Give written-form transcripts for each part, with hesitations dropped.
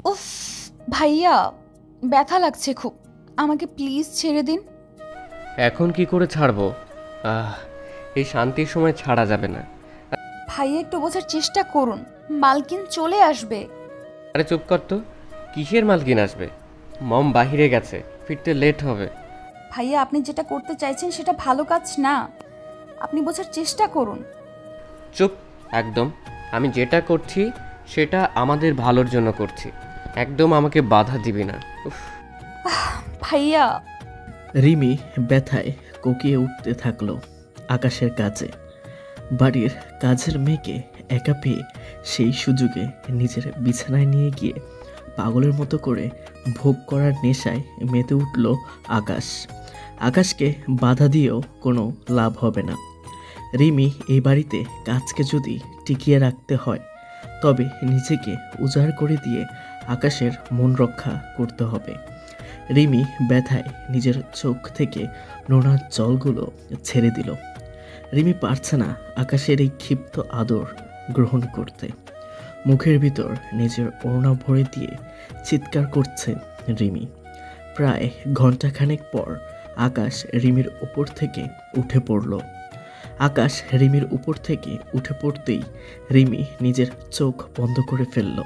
উফ ভাইয়া, ব্যথা লাগছে খুব, আমাকে প্লিজ ছেড়ে দিন। এখন কি করে ছাড়বো? আহ এই শান্তির সময় ছাড়া যাবে না। ভাইয়া একটু বোঝার চেষ্টা করুন, মালকিন চলে আসবে। আরে চুপ কর তো। কিসের মালকিন আসবে? মম বাহিরে গেছে, ফিরতে লেট হবে। ভাইয়া, আপনি যেটা করতে চাইছেন সেটা ভালো কাজ না, আপনি বোঝার চেষ্টা করুন। চুপ একদম। আমি যেটা করছি সেটা আমাদের ভালোর জন্য করছি। একদম আমাকে বাধা দিবি না। উফ। ভাইয়া। রিমি ব্যথায় কোকিয়ে উঠতে থাকলো আকাশের কাছে। বাড়ির কাজের মেয়েকে একা পেয়ে সেই সুযোগে নিজের বিছানায় নিয়ে গিয়ে পাগলের মতো করে ভোগ করার নেশায় মেতে উঠল আকাশ। আকাশকে বাধা দিয়েও কোনো লাভ হবে না। রিমি এই বাড়িতে কাজকে যদি টিকিয়ে রাখতে হয় তবে নিজেকে উজাড় করে দিয়ে আকাশের মন রক্ষা করতে হবে। রিমি ব্যথায় নিজের চোখ থেকে নোনার জলগুলো ছেড়ে দিল। রিমি পারছে না আকাশের এই ক্ষিপ্ত আদর গ্রহণ করতে। মুখের ভিতর নিজের ওড়না ভরে দিয়ে চিৎকার করছে রিমি। প্রায় ঘন্টাখানেক পর আকাশ রিমির উপর থেকে উঠে পড়ল। আকাশ রিমির উপর থেকে উঠে পড়তেই রিমি নিজের চোখ বন্ধ করে ফেলল।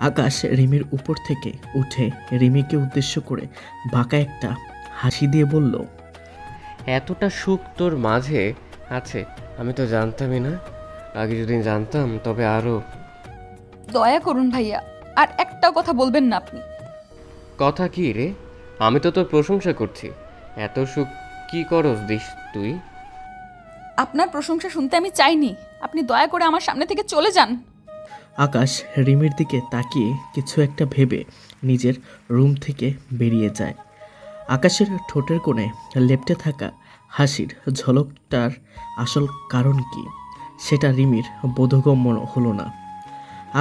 আকাশ রিমির উপর থেকে উঠে রিমিকে উদ্দেশ্য করে বাঁকা একটা হাসি দিয়ে বলল, এতটা সুখ তোর মাঝে আছে আমি তো জানতামই না। আগে যদি জানতাম তবে আরও। দয়া করুন ভাইয়া, আর একটাও কথা বলবেন না আপনি। কথা কি রে? আমি তো তোর প্রশংসা করছি। এত সুখ কি করস দিস তুই? আপনার প্রশংসা শুনতে আমি চাইনি, আপনি দয়া করে আমার সামনে থেকে চলে যান। আকাশ রিমির দিকে তাকিয়ে কিছু একটা ভেবে নিজের রুম থেকে বেরিয়ে যায়। আকাশের ঠোঁটের কোণে লেপ্টে থাকা হাসির ঝলকটার আসল কারণ কি সেটা রিমির বোধগম্য হলো না।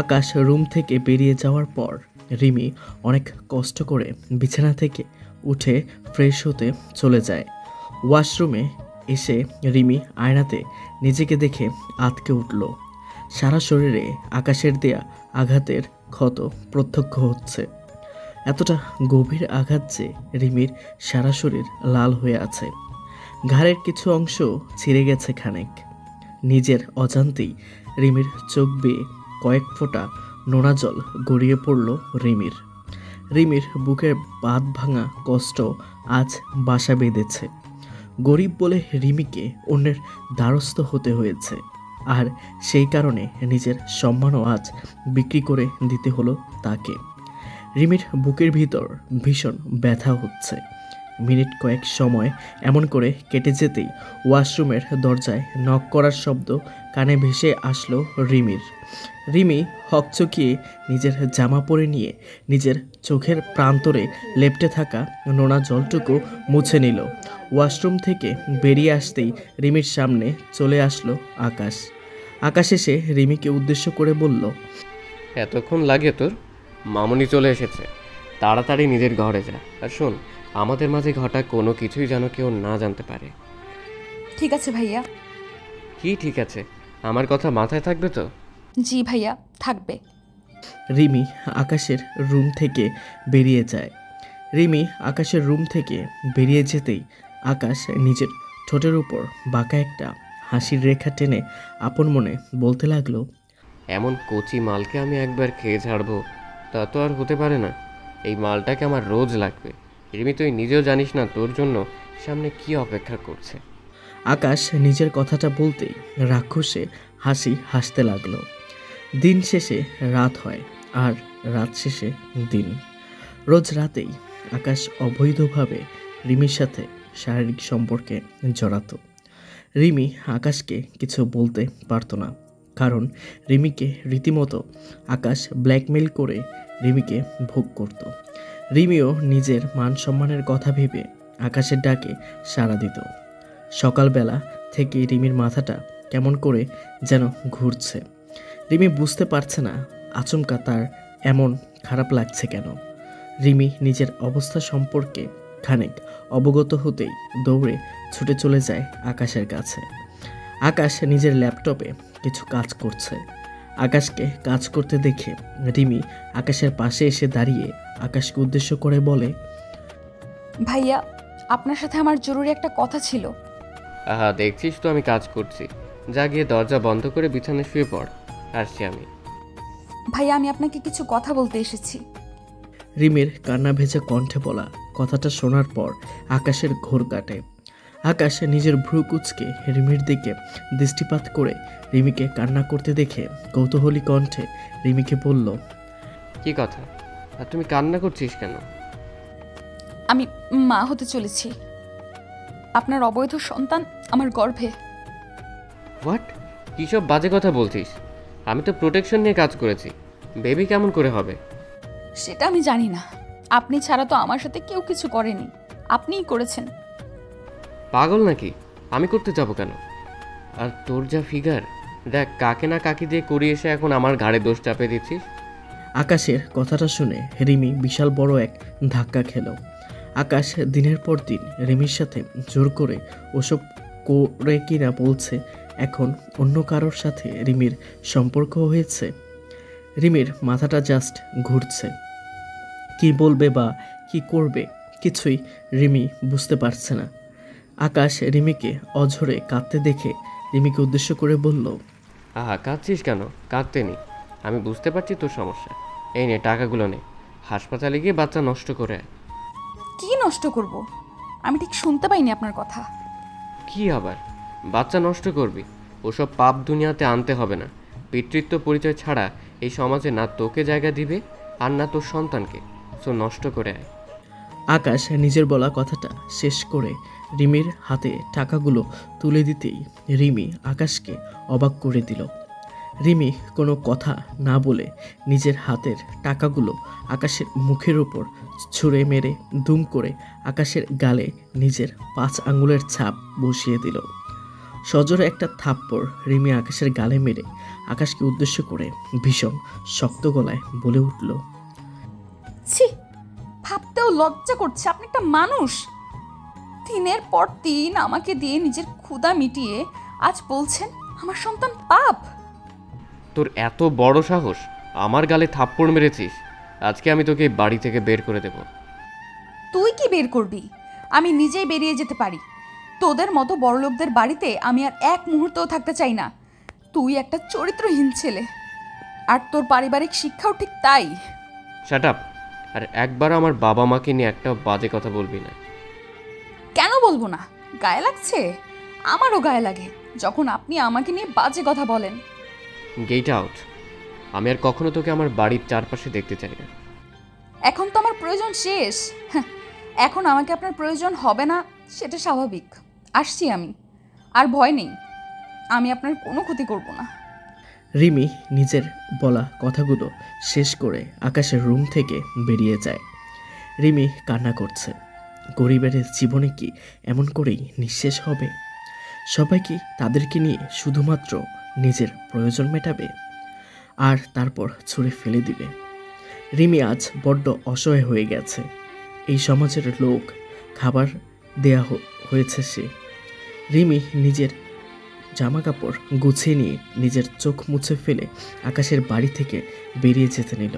আকাশ রুম থেকে বেরিয়ে যাওয়ার পর রিমি অনেক কষ্ট করে বিছানা থেকে উঠে ফ্রেশ হতে চলে যায়। ওয়াশরুমে এসে রিমি আয়নাতে নিজেকে দেখে আঁতকে উঠল। সারা শরীরে আকাশের দেয়া আঘাতের ক্ষত প্রত্যক্ষ হচ্ছে। এতটা গভীর আঘাত যে রিমির সারা শরীর লাল হয়ে আছে। ঘাড়ের কিছু অংশ ছিঁড়ে গেছে খানেক। নিজের অজান্তেই রিমির চোখ বেয়ে কয়েক ফোঁটা নোনা জল গড়িয়ে পড়ল রিমির। রিমির বুকের বাঁধ ভাঙা কষ্ট আজ বাসা বেঁধেছে। গরিব বলে রিমিকে অন্যের দ্বারস্থ হতে হয়েছে, আর সেই কারণে নিজের সম্মানও আজ বিক্রি করে দিতে হলো তাকে। রিমির বুকের ভিতর ভীষণ ব্যথা হচ্ছে। মিনিট কয়েক সময় এমন করে কেটে যেতেই ওয়াশরুমের দরজায় নক করার শব্দ কানে ভেসে আসলো রিমির। রিমি হকচকিয়ে নিজের জামা পরে নিয়ে নিজের চোখের প্রান্তরে লেপ্টে থাকা নোনা জলটুকু মুছে নিল। ওয়াশরুম থেকে বেরিয়ে আসতেই রিমির সামনে চলে আসলো আকাশ। আকাশ এসে রিমিকে উদ্দেশ্য করে বলল, এতক্ষণ লাগে তোর? মামুনি চলে এসেছে, তাড়াতাড়ি নিজের ঘরে যা। আর শোন, আমাদের মাঝে ঘটা কোনো কিছুই যেন কেউ না জানতে পারে। ঠিক আছে ভাইয়া। কি ঠিক আছে? আমার কথা মাথায় থাকবে তো? জি ভাইয়া, থাকবে। রিমি আকাশের রুম থেকে বেরিয়ে যায়। রিমি আকাশের রুম থেকে বেরিয়ে যেতেই আকাশ নিজের ঠোঁটের উপর বাঁকা একটা হাসির রেখা টেনে আপন মনে বলতে লাগলো, এমন কচি মালকে আমি একবার খেয়ে ছাড়বো তা তো আর হতে পারে না। এই মালটাকে আমার রোজ লাগবে। রিমি, তুই নিজেও জানিস না তোর জন্য সামনে কি অপেক্ষা করছে। আকাশ নিজের কথাটা বলতেই রাক্ষসে হাসি হাসতে লাগলো। দিন শেষে রাত হয়, আর রাত শেষে দিন। রোজ রাতেই আকাশ অবৈধভাবে রিমির সাথে শারীরিক সম্পর্কে জড়াতো। রিমি আকাশকে কিছু বলতে পারতো না, কারণ রিমিকে রীতিমতো আকাশ ব্ল্যাকমেল করে রিমিকে ভোগ করত। রিমিও নিজের মান সম্মানের কথা ভেবে আকাশের ডাকে সাড়া দিত। সকালবেলা থেকে রিমির মাথাটা কেমন করে যেন ঘুরছে। রিমি বুঝতে পারছে না আচমকা তার এমন খারাপ লাগছে কেন। রিমি নিজের অবস্থা সম্পর্কে খানিক অবগত হতেই দৌড়ে ছুটে চলে যায় আকাশের কাছে। আকাশ নিজের ল্যাপটপে কিছু কাজ করছে। আকাশকে কাজ করতে দেখে রিমি আকাশের পাশে এসে দাঁড়িয়ে আকাশকে উদ্দেশ্য করে বলে, ভাইয়া, আপনার সাথে আমার জরুরি একটা কথা ছিল। আহা, দেখছিস তো আমি কাজ করছি। যা গিয়ে দরজা বন্ধ করে বিছানায় শুয়ে পড়, আসছি আমি। ভাইয়া, আমি আপনাকে কিছু কথা বলতে এসেছি। রিমির কান্না ভেজা কণ্ঠে বলা কথাটা শোনার পর আকাশের ঘোর কাটে। আকাশ নিজের ভ্রু কুঁচকে রিমির দিকে দৃষ্টিপাত করে রিমিকে কান্না করতে দেখে কৌতূহলী কণ্ঠে রিমিকে বলল, কি কথা? আর তুমি কান্না করছিস কেন? আমি মা হতে চলেছি। আপনার অবৈধ সন্তান আমার গর্ভে। হোয়াট? কী সব বাজে কথা বলছিস? আমি তো প্রোটেকশন নিয়ে কাজ করেছি। বেবি কেমন করে হবে? সেটা আমি জানি না। আপনি ছাড়া তো আমার সাথে কেউ কিছু করেনি, আপনিই করেছেন। পাগল নাকি? আমি করতে যাব কেন? আর তোর যা ফিগার, দেখ কাকে না কাকি দিয়ে করিয়ে এসে এখন আমার ঘাড়ে দোষ চাপিয়ে দিচ্ছিস। আকাশের কথাটা শুনে রিমি বিশাল বড় এক ধাক্কা খেল। আকাশ দিনের পর দিন রিমির সাথে জোর করে ওসব করে কিনা বলছে এখন অন্য কারোর সাথে রিমির সম্পর্ক হয়েছে। রিমির মাথাটা জাস্ট ঘুরছে। কি বলবে বা কি করবে কিছুই রিমি বুঝতে পারছে না। আকাশ রিমিকে অঝরে কাঁদতে দেখে রিমিকে উদ্দেশ্য করে বলল, আহা, কাঁদছিস কেন? কাঁদতে নি, আমি বুঝতে পারছি তোর সমস্যা। এই নে টাকাগুলো নে, হাসপাতালে গিয়ে বাচ্চা নষ্ট করে আয়। কি নষ্ট করব? আমি ঠিক শুনতে পাইনি আপনার কথা। কি আবার বাচ্চা নষ্ট করবি? ওসব পাপ দুনিয়াতে আনতে হবে না। পিতৃত্ব পরিচয় ছাড়া এই সমাজে না তোকে জায়গা দিবে আর না তোর সন্তানকে। সো নষ্ট করে আয়। আকাশ নিজের বলা কথাটা শেষ করে রিমির হাতে টাকাগুলো তুলে দিতেই রিমি আকাশকে অবাক করে দিল। রিমি কোনো কথা না বলে নিজের হাতের টাকাগুলো আকাশের মুখের ওপর ছুঁড়ে মেরে দুম করে আকাশের গালে নিজের 5 আঙ্গুলের ছাপ বসিয়ে দিল। সজোরে একটা থাপ্পড় রিমি আকাশের গালে মেরে আকাশকে উদ্দেশ্য করে ভীষণ শক্ত গলায় বলে উঠল, ছি, ভাবতেও লজ্জা করছে। আপনি একটা মানুষ। দিনের পর দিন আমাকে দিয়ে নিজের ক্ষুধা মিটিয়ে আজ বলছেন আমার সন্তান পাপ। তোর এত বড় সাহস, আমার গালে থাপ্পড় মেরেছিস? আজকে আমি তোকে এই বাড়ি থেকে বের করে দেব। তুই কি বের করবি? আমি নিজেই বেরিয়ে যেতে পারি। তোদের মতো বড়লোকদের বাড়িতে আমি আর এক মুহূর্তও থাকতে চাই না। তুই একটা চরিত্রহীন ছেলে, আর তোর পারিবারিক শিক্ষাও ঠিক তাই। Shut up! আর একবারও আমার বাবা মাকে নিয়ে একটাও বাজে কথা বলবি না। কেন বলবো না? গায়ে লাগছে? আমারও গায়ে লাগে যখন আপনি আমাকে নিয়ে বাজে কথা বলেন। Get out! আমি আর কখনো তোকে আমার বাড়ির চারপাশে দেখতে চাই না। এখন তো আমার প্রয়োজন শেষ। হ্যাঁ, এখন আমাকে আপনার প্রয়োজন হবে না, সেটা স্বাভাবিক। আসছি আমি, আর ভয় নেই। আমি আপনার কোনো ক্ষতি করব না। রিমি নিজের বলা কথাগুলো শেষ করে আকাশের রুম থেকে বেরিয়ে যায়। রিমি কান্না করছে। গরিবের জীবনে কি এমন করেই নিঃশেষ হবে? সবাই কি তাদেরকে নিয়ে শুধুমাত্র নিজের প্রয়োজন মেটাবে আর তারপর ছুঁড়ে ফেলে দিবে? রিমি আজ বড্ড অসহায় হয়ে গেছে। এই সমাজের লোক খাবার দেয়া হয়েছে সে। রিমি নিজের জামা কাপড় গুছিয়ে নিয়ে নিজের চোখ মুছে ফেলে আকাশের বাড়ি থেকে বেরিয়ে যেতে নিল।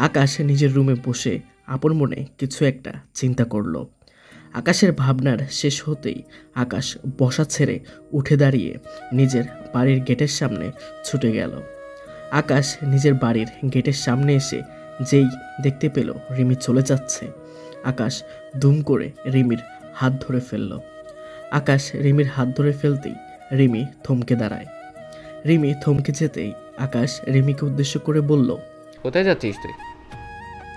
আকাশ নিজের রুমে বসে আপন মনে কিছু একটা চিন্তা করল। আকাশের ভাবনার শেষ হতেই আকাশ বসা ছেড়ে উঠে দাঁড়িয়ে নিজের বাড়ির গেটের সামনে ছুটে গেল। আকাশ নিজের বাড়ির গেটের সামনে এসে যেই দেখতে পেল রিমি চলে যাচ্ছে, আকাশ দুম করে রিমির হাত ধরে ফেলল। আকাশ রিমির হাত ধরে ফেলতেই রিমি থমকে দাঁড়ায়। রিমি থমকে যেতেই আকাশ রিমিকে উদ্দেশ্য করে বলল, কোথায় যাচ্ছিস তুই?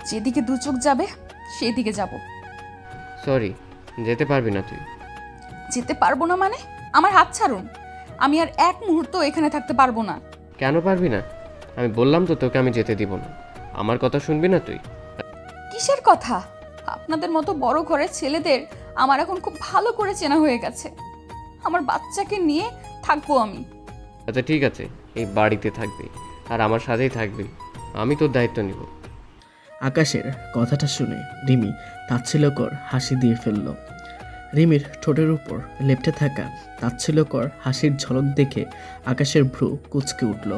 যেদিকে দু চোখ যাবে সেই দিকে যাব। সরি, যেতে পারবি না তুই। যেতে পারবো না মানে? আমার হাত ছাড়ুন। আমি আর এক মুহূর্ত এখানে থাকতে পারবো না। কেন পারবি না? আমি বললাম তো তোকে আমি যেতে দিব না। আমার কথা শুনবি না তুই? কিসের কথা? আপনাদের মতো বড় ঘরের ছেলেদের আমার এখন খুব ভালো করে চেনা হয়ে গেছে। আমার বাচ্চাকে নিয়ে থাকবো আমি। আচ্ছা ঠিক আছে, এই বাড়িতে থাকবি আর আমার সাথেই থাকবি। আমি তোর দায়িত্ব নিব। আকাশের কথাটা শুনে রিমি তাচ্ছিল্যকর হাসি দিয়ে ফেলল। রিমির ঠোঁটের উপর লেপ্টে থাকা তাচ্ছিল্যকর হাসির ঝলক দেখে আকাশের ভ্রু কুঁচকে উঠল।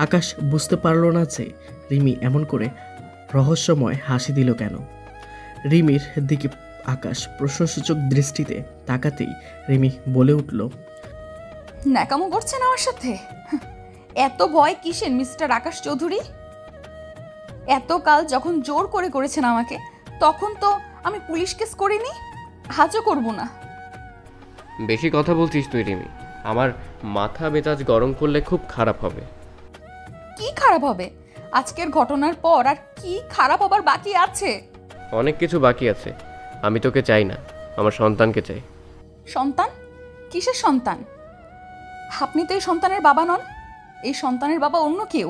আকাশ বুঝতে পারল না যে রিমি এমন করে রহস্যময় হাসি দিল কেন। রিমির দিকে আকাশ প্রশ্নসূচক দৃষ্টিতে তাকাতেই রিমি বলে উঠল, ন্যাকামো করছেন আমার সাথে? এত ভয় কিসের মিস্টার আকাশ চৌধুরী? এতকাল যখন জোর করে করেছেন আমাকে, তখন তো আমি পুলিশ কেস করিনি, আজও করব না। বেশি কথা বলছিস তুই রিমি। আমার মাথা মেজাজ গরম করলে খুব খারাপ হবে। কি খারাপ হবে? আজকের ঘটনার পর আর কি খারাপ হবার বাকি আছে? অনেক কিছু বাকি আছে। আমি তোকে চাই না, আমার সন্তানকে চাই। সন্তান? কিসের সন্তান? আপনি তো এই সন্তানের বাবা নন, এই সন্তানের বাবা অন্য কেউ।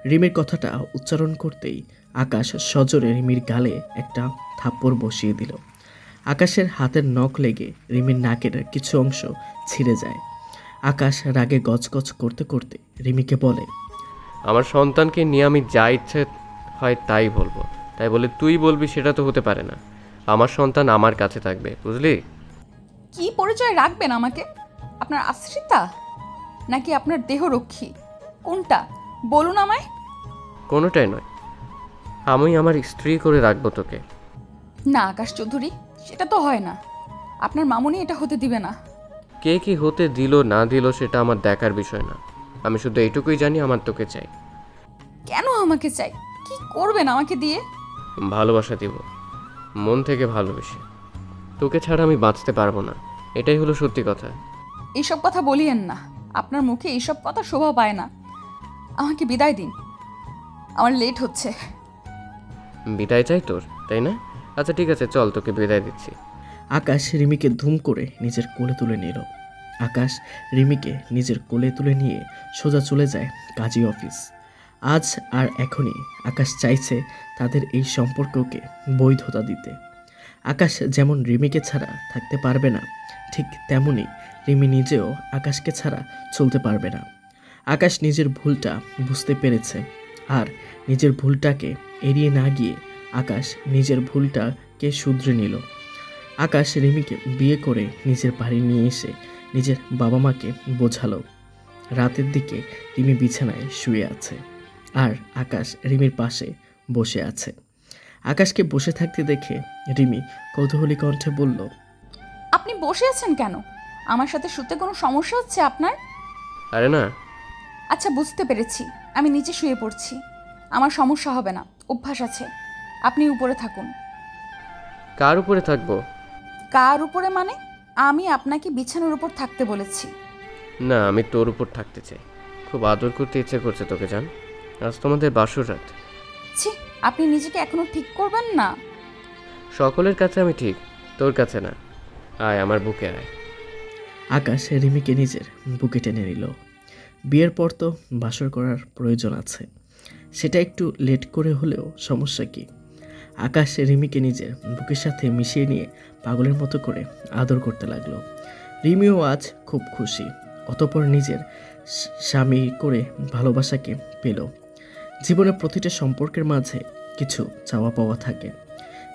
রিমির কথাটা উচ্চারণ করতেই আকাশ সজোরে রিমির গালে একটা থাপ্পড় বসিয়ে দিল। আকাশের হাতের নখ লেগে রিমির নাকের কিছু অংশ ছিঁড়ে যায়। আকাশ রাগে গজগজ করতে করতে রিমিকে বলে, আমার সন্তানকে নিয়ে আমি যা ইচ্ছে হয় তাই বলবো, তাই বলে তুই বলবি সেটা তো হতে পারে না। আমার সন্তান আমার কাছে থাকবে, বুঝলি? কি পরিচয় রাখবেন আমাকে? আপনার আশ্রিতা নাকি আপনার দেহরক্ষী? কোনটা বলুন আমায়। কোনোটাই নয়, আমি আমার স্ত্রী করে রাখবো তোকে। না আকাশ চৌধুরী, সেটা তো হয় না। আপনার মামুনি এটা হতে দিবে না। কে কি হতে দিল না দিল সেটা আমার দেখার বিষয় না। আমি শুধু এইটুকুই জানি, আমার তোকে চাই। কেন আমাকে চাই? কি করবেন আমাকে দিয়ে? ভালোবাসা দিব, মন থেকে ভালোবেসে। তোকে ছাড়া আমি বাঁচতে পারবো না, এটাই হলো সত্যি কথা। এইসব কথা বলিয়েন না, আপনার মুখে এইসব কথা শোভা পায় না। আমাকে বিদায় দিন, আমার লেট হচ্ছে। বিদায় চাই তোর, তাই না? আচ্ছা ঠিক আছে, চল তোকে বিদায় দিচ্ছি। আকাশ রিমিকে ধুম করে নিজের কোলে তুলে নিল। আকাশ রিমিকে নিজের কোলে তুলে নিয়ে সোজা চলে যায় কাজী অফিস। আজ আর এখনই আকাশ চাইছে তাদের এই সম্পর্ককে বৈধতা দিতে। আকাশ যেমন রিমিকে ছাড়া থাকতে পারবে না, ঠিক তেমনি রিমি নিজেও আকাশকে ছাড়া চলতে পারবে না। আকাশ নিজের ভুলটা বুঝতে পেরেছে, আর নিজের ভুলটাকে এড়িয়ে না গিয়ে আকাশ নিজের ভুলটাকে শুধরে নিল। আকাশ রিমিকে বিয়ে করে নিজের বাড়ি নিয়ে এসে নিজের বাবা মাকে বোঝালো। রাতের দিকে রিমি বিছানায় শুয়ে আছে, আর আকাশ রিমির পাশে বসে আছে। আকাশকে বসে থাকতে দেখে রিমি কৌতূহলী কণ্ঠে বলল, আপনি বসে আছেন কেন? আমার সাথে শুতে কোনো সমস্যা হচ্ছে আপনার? আরে না। আচ্ছা বুঝতে পেরেছি, আমি নিচে শুয়ে পড়ছি। আমার সমস্যা হবে না, অভ্যাস আছে। আপনি উপরে থাকুন। কার উপরে থাকবো? কার উপরে মানে? আমি আপনাকে বিছানার উপর থাকতে বলেছি। না, আমি তোর উপর থাকতে চাই। খুব আদর করতে ইচ্ছে করছে তোকে জান। আজ তোমাদের বাসর রাত। ছি, আপনি নিজেকে এখনো ঠিক করবেন না? সকলের কাছে আমি ঠিক, তোর কাছে না। আয় আমার বুকে আয়। আকাশ রিমিকে নিজের বুকে টেনে নিল। বিয়ের পর তো বাসর করার প্রয়োজন আছে, সেটা একটু লেট করে হলেও সমস্যা কি? আকাশ রিমিকে নিজের বুকের সাথে মিশিয়ে নিয়ে পাগলের মতো করে আদর করতে লাগলো। রিমিও আজ খুব খুশি, অতঃপর নিজের স্বামী করে ভালোবাসাকে পেল। জীবনের প্রতিটা সম্পর্কের মাঝে কিছু চাওয়া পাওয়া থাকে,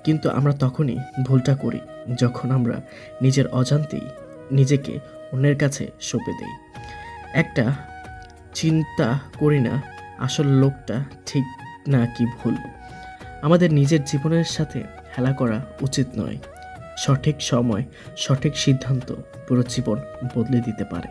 কিন্তু আমরা তখনই ভুলটা করি যখন আমরা নিজের অজান্তেই নিজেকে অন্যের কাছে সঁপে দেই। একটা চিন্তা করি না আসল লোকটা ঠিক না কি ভুল। আমাদের নিজের জীবনের সাথে হেলা করা উচিত নয়। সঠিক সময় সঠিক সিদ্ধান্ত পুরো জীবন বদলে দিতে পারে।